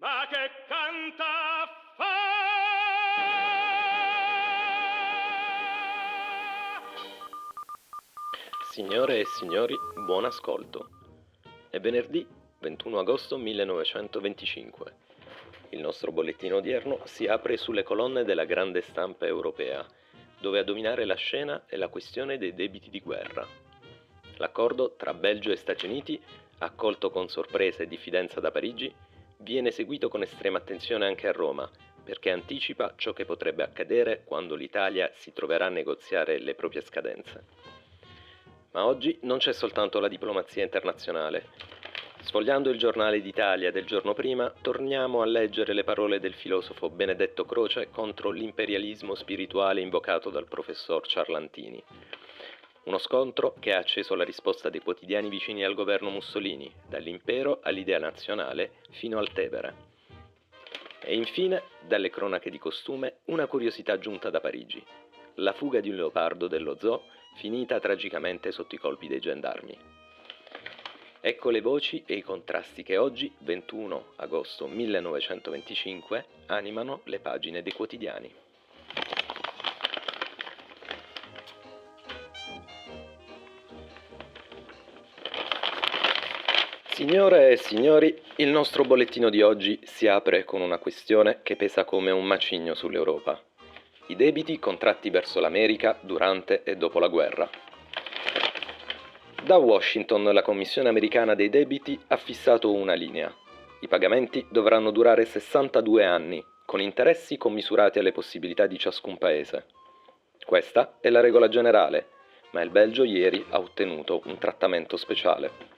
ma che canta fa. Signore e signori, buon ascolto. È venerdì 21 agosto 1925. Il nostro bollettino odierno si apre sulle colonne della grande stampa europea, dove a dominare la scena è la questione dei debiti di guerra. L'accordo tra Belgio e Stati Uniti, accolto con sorpresa e diffidenza da Parigi, viene seguito con estrema attenzione anche a Roma, perché anticipa ciò che potrebbe accadere quando l'Italia si troverà a negoziare le proprie scadenze. Ma oggi non c'è soltanto la diplomazia internazionale. Sfogliando il giornale d'Italia del giorno prima, torniamo a leggere le parole del filosofo Benedetto Croce contro l'imperialismo spirituale invocato dal professor Ciarlantini. Uno scontro che ha acceso la risposta dei quotidiani vicini al governo Mussolini, dall'Impero all'Idea Nazionale fino al Tevere. E infine, dalle cronache di costume, una curiosità giunta da Parigi: la fuga di un leopardo dello zoo finita tragicamente sotto i colpi dei gendarmi. Ecco le voci e i contrasti che oggi, 21 agosto 1925, animano le pagine dei quotidiani. Signore e signori, il nostro bollettino di oggi si apre con una questione che pesa come un macigno sull'Europa: i debiti contratti verso l'America durante e dopo la guerra. Da Washington la Commissione americana dei debiti ha fissato una linea: i pagamenti dovranno durare 62 anni, con interessi commisurati alle possibilità di ciascun paese. Questa è la regola generale, ma il Belgio ieri ha ottenuto un trattamento speciale.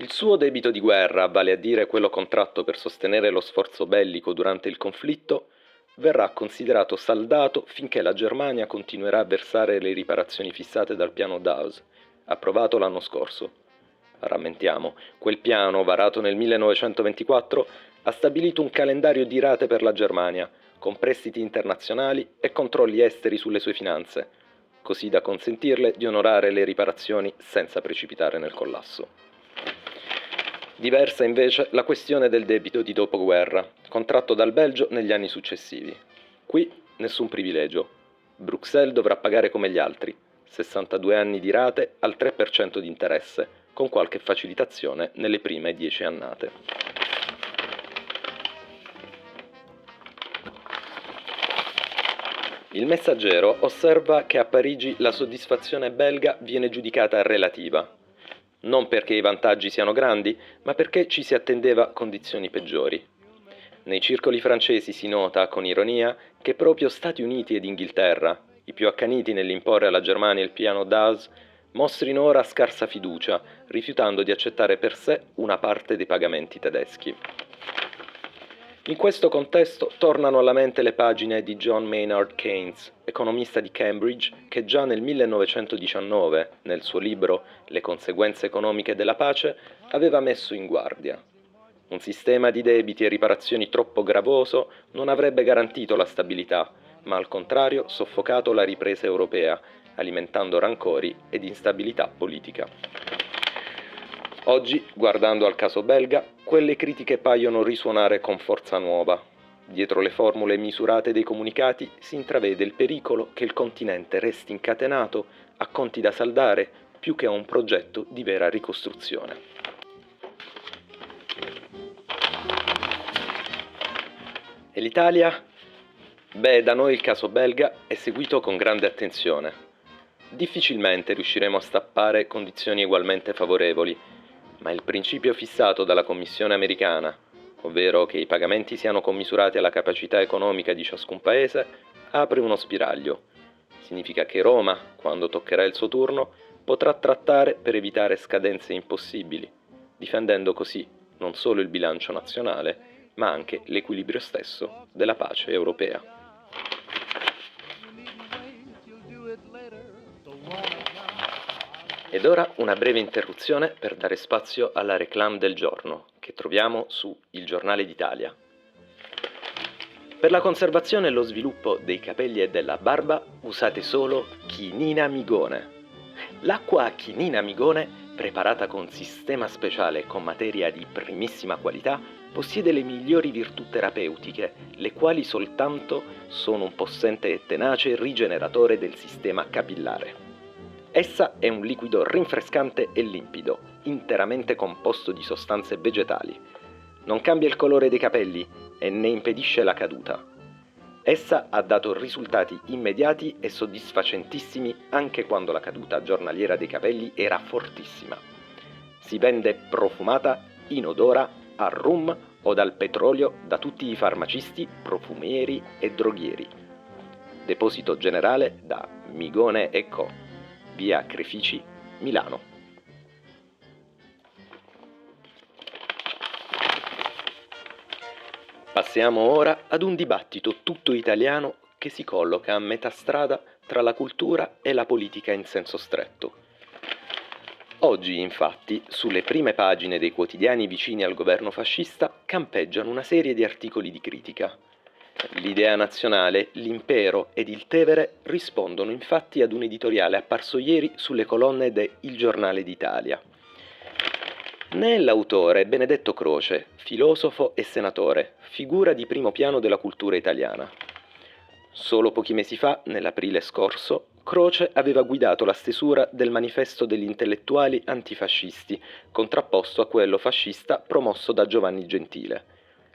Il suo debito di guerra, vale a dire quello contratto per sostenere lo sforzo bellico durante il conflitto, verrà considerato saldato finché la Germania continuerà a versare le riparazioni fissate dal piano Dawes, approvato l'anno scorso. Rammentiamo, quel piano, varato nel 1924, ha stabilito un calendario di rate per la Germania, con prestiti internazionali e controlli esteri sulle sue finanze, così da consentirle di onorare le riparazioni senza precipitare nel collasso. Diversa invece la questione del debito di dopoguerra, contratto dal Belgio negli anni successivi. Qui nessun privilegio. Bruxelles dovrà pagare come gli altri, 62 anni di rate al 3% di interesse, con qualche facilitazione nelle prime 10 annate. Il Messaggero osserva che a Parigi la soddisfazione belga viene giudicata relativa. Non perché i vantaggi siano grandi, ma perché ci si attendeva condizioni peggiori. Nei circoli francesi si nota, con ironia, che proprio Stati Uniti ed Inghilterra, i più accaniti nell'imporre alla Germania il piano Dawes, mostrino ora scarsa fiducia, rifiutando di accettare per sé una parte dei pagamenti tedeschi. In questo contesto tornano alla mente le pagine di John Maynard Keynes, economista di Cambridge, che già nel 1919, nel suo libro Le conseguenze economiche della pace, aveva messo in guardia. Un sistema di debiti e riparazioni troppo gravoso non avrebbe garantito la stabilità, ma al contrario soffocato la ripresa europea, alimentando rancori ed instabilità politica. Oggi, guardando al caso belga, quelle critiche paiono risuonare con forza nuova. Dietro le formule misurate dei comunicati si intravede il pericolo che il continente resti incatenato a conti da saldare più che a un progetto di vera ricostruzione. E l'Italia? Beh, da noi il caso belga è seguito con grande attenzione. Difficilmente riusciremo a stappare condizioni ugualmente favorevoli, ma il principio fissato dalla Commissione americana, ovvero che i pagamenti siano commisurati alla capacità economica di ciascun paese, apre uno spiraglio. Significa che Roma, quando toccherà il suo turno, potrà trattare per evitare scadenze impossibili, difendendo così non solo il bilancio nazionale, ma anche l'equilibrio stesso della pace europea. Ed ora una breve interruzione per dare spazio alla réclame del giorno, che troviamo su Il Giornale d'Italia. Per la conservazione e lo sviluppo dei capelli e della barba usate solo chinina migone. L'acqua a chinina migone preparata con sistema speciale e con materia di primissima qualità, possiede le migliori virtù terapeutiche, le quali soltanto sono un possente e tenace rigeneratore del sistema capillare. Essa è un liquido rinfrescante e limpido, interamente composto di sostanze vegetali. Non cambia il colore dei capelli e ne impedisce la caduta. Essa ha dato risultati immediati e soddisfacentissimi anche quando la caduta giornaliera dei capelli era fortissima. Si vende profumata, inodora, al rum o dal petrolio da tutti i farmacisti, profumieri e droghieri. Deposito generale da Migone & Co., via Crefici, Milano. Passiamo ora ad un dibattito tutto italiano che si colloca a metà strada tra la cultura e la politica in senso stretto. Oggi, infatti, sulle prime pagine dei quotidiani vicini al governo fascista campeggiano una serie di articoli di critica. L'Idea Nazionale, l'Impero ed il Tevere rispondono infatti ad un editoriale apparso ieri sulle colonne de Il Giornale d'Italia. Ne è l'autore Benedetto Croce, filosofo e senatore, figura di primo piano della cultura italiana. Solo pochi mesi fa, nell'aprile scorso, Croce aveva guidato la stesura del Manifesto degli intellettuali antifascisti, contrapposto a quello fascista promosso da Giovanni Gentile.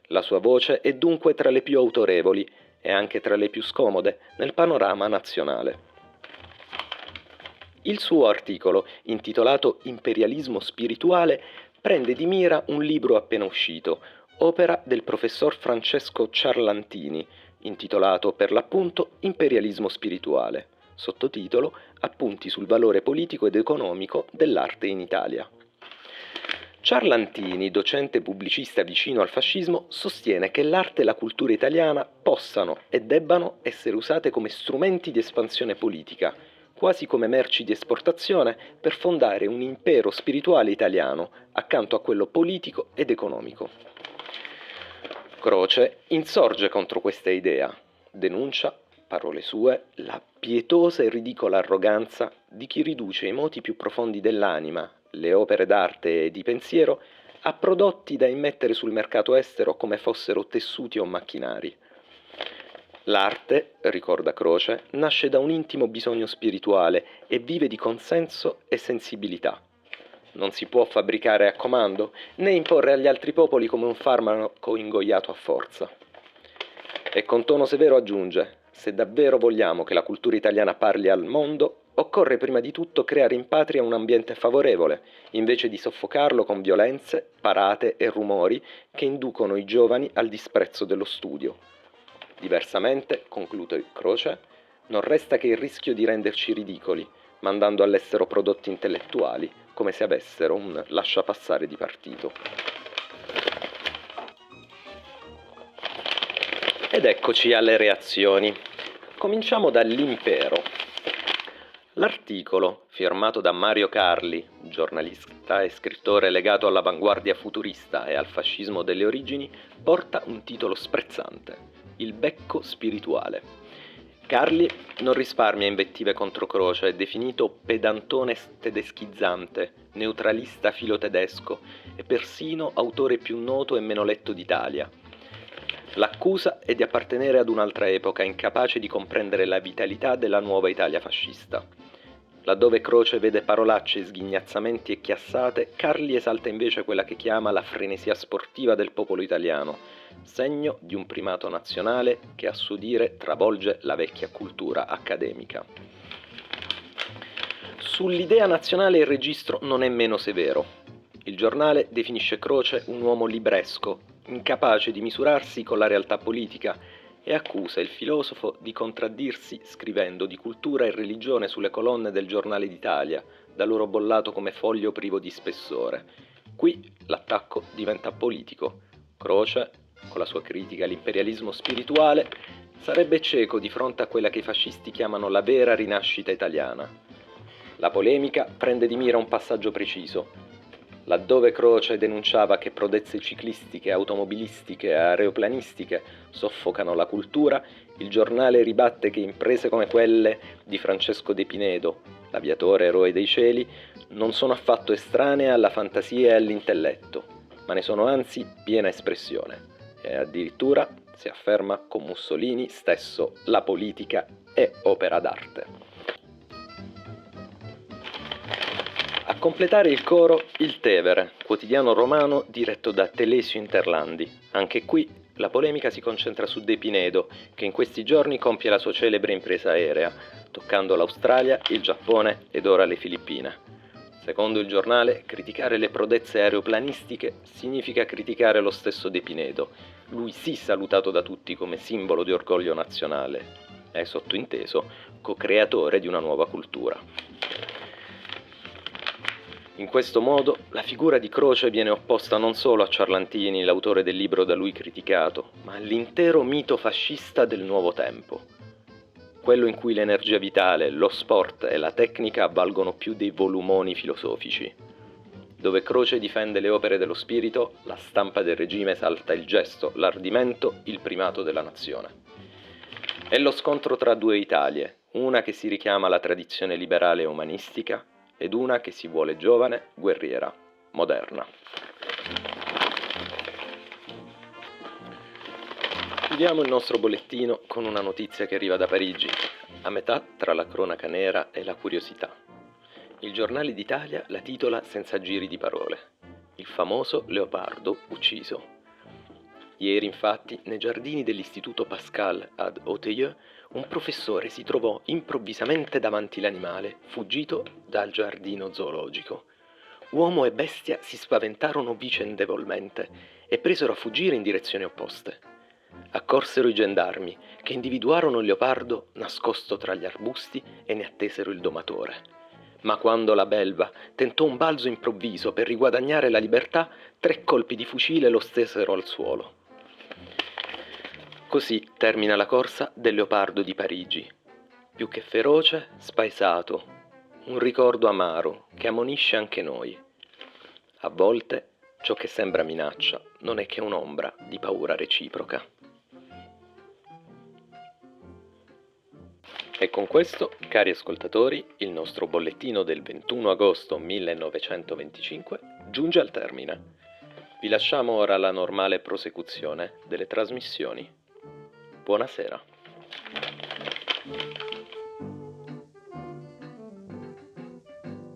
La sua voce è dunque tra le più autorevoli e anche tra le più scomode nel panorama nazionale. Il suo articolo, intitolato Imperialismo spirituale, prende di mira un libro appena uscito, opera del professor Francesco Ciarlantini, intitolato per l'appunto Imperialismo spirituale, sottotitolo Appunti sul valore politico ed economico dell'arte in Italia. Ciarlantini, docente pubblicista vicino al fascismo, sostiene che l'arte e la cultura italiana possano e debbano essere usate come strumenti di espansione politica, quasi come merci di esportazione per fondare un impero spirituale italiano accanto a quello politico ed economico. Croce insorge contro questa idea, denuncia, parole sue, la pietosa e ridicola arroganza di chi riduce i moti più profondi dell'anima, le opere d'arte e di pensiero, a prodotti da immettere sul mercato estero come fossero tessuti o macchinari. L'arte, ricorda Croce, nasce da un intimo bisogno spirituale e vive di consenso e sensibilità. Non si può fabbricare a comando, né imporre agli altri popoli come un farmaco ingoiato a forza. E con tono severo aggiunge: se davvero vogliamo che la cultura italiana parli al mondo, occorre prima di tutto creare in patria un ambiente favorevole, invece di soffocarlo con violenze, parate e rumori che inducono i giovani al disprezzo dello studio. Diversamente, conclude Croce, non resta che il rischio di renderci ridicoli, mandando all'estero prodotti intellettuali, come se avessero un lasciapassare di partito. Ed eccoci alle reazioni. Cominciamo dall'Impero. L'articolo, firmato da Mario Carli, giornalista e scrittore legato all'avanguardia futurista e al fascismo delle origini, porta un titolo sprezzante: Il becco spirituale. Carli non risparmia invettive contro Croce, definito pedantone tedeschizzante, neutralista filo-tedesco e persino autore più noto e meno letto d'Italia. L'accusa è di appartenere ad un'altra epoca, incapace di comprendere la vitalità della nuova Italia fascista. Laddove Croce vede parolacce, sghignazzamenti e chiassate, Carli esalta invece quella che chiama la frenesia sportiva del popolo italiano, segno di un primato nazionale che a suo dire travolge la vecchia cultura accademica. Sull'idea nazionale il registro non è meno severo. Il giornale definisce Croce un uomo libresco, incapace di misurarsi con la realtà politica, e accusa il filosofo di contraddirsi scrivendo di cultura e religione sulle colonne del Giornale d'Italia, da loro bollato come foglio privo di spessore. Qui l'attacco diventa politico. Croce, con la sua critica all'imperialismo spirituale, sarebbe cieco di fronte a quella che i fascisti chiamano la vera rinascita italiana. La polemica prende di mira un passaggio preciso. Laddove Croce denunciava che prodezze ciclistiche, automobilistiche e aeroplanistiche soffocano la cultura, il giornale ribatte che imprese come quelle di Francesco De Pinedo, l'aviatore eroe dei cieli, non sono affatto estranee alla fantasia e all'intelletto, ma ne sono anzi piena espressione. E addirittura si afferma con Mussolini stesso la politica è opera d'arte. A completare il coro il Tevere, quotidiano romano diretto da Telesio Interlandi. Anche qui la polemica si concentra su De Pinedo, che in questi giorni compie la sua celebre impresa aerea, toccando l'Australia, il Giappone ed ora le Filippine. Secondo il giornale, criticare le prodezze aeroplanistiche significa criticare lo stesso De Pinedo, lui sì salutato da tutti come simbolo di orgoglio nazionale, è sottointeso co-creatore di una nuova cultura. In questo modo la figura di Croce viene opposta non solo a Ciarlantini, l'autore del libro da lui criticato, ma all'intero mito fascista del nuovo tempo. Quello in cui l'energia vitale, lo sport e la tecnica valgono più dei volumoni filosofici. Dove Croce difende le opere dello spirito, la stampa del regime esalta il gesto, l'ardimento, il primato della nazione. È lo scontro tra due Italie, una che si richiama alla tradizione liberale e umanistica, ed una che si vuole giovane, guerriera, moderna. Chiudiamo il nostro bollettino con una notizia che arriva da Parigi, a metà tra la cronaca nera e la curiosità. Il Giornale d'Italia la titola senza giri di parole: il famoso leopardo ucciso. Ieri, infatti, nei giardini dell'Istituto Pascal ad Auteuil, un professore si trovò improvvisamente davanti l'animale, fuggito dal giardino zoologico. Uomo e bestia si spaventarono vicendevolmente e presero a fuggire in direzioni opposte. Accorsero i gendarmi, che individuarono il leopardo nascosto tra gli arbusti e ne attesero il domatore. Ma quando la belva tentò un balzo improvviso per riguadagnare la libertà, 3 colpi di fucile lo stesero al suolo. Così termina la corsa del leopardo di Parigi. Più che feroce, spaesato, un ricordo amaro che ammonisce anche noi. A volte ciò che sembra minaccia non è che un'ombra di paura reciproca. E con questo, cari ascoltatori, il nostro bollettino del 21 agosto 1925 giunge al termine. Vi lasciamo ora alla normale prosecuzione delle trasmissioni. Buonasera.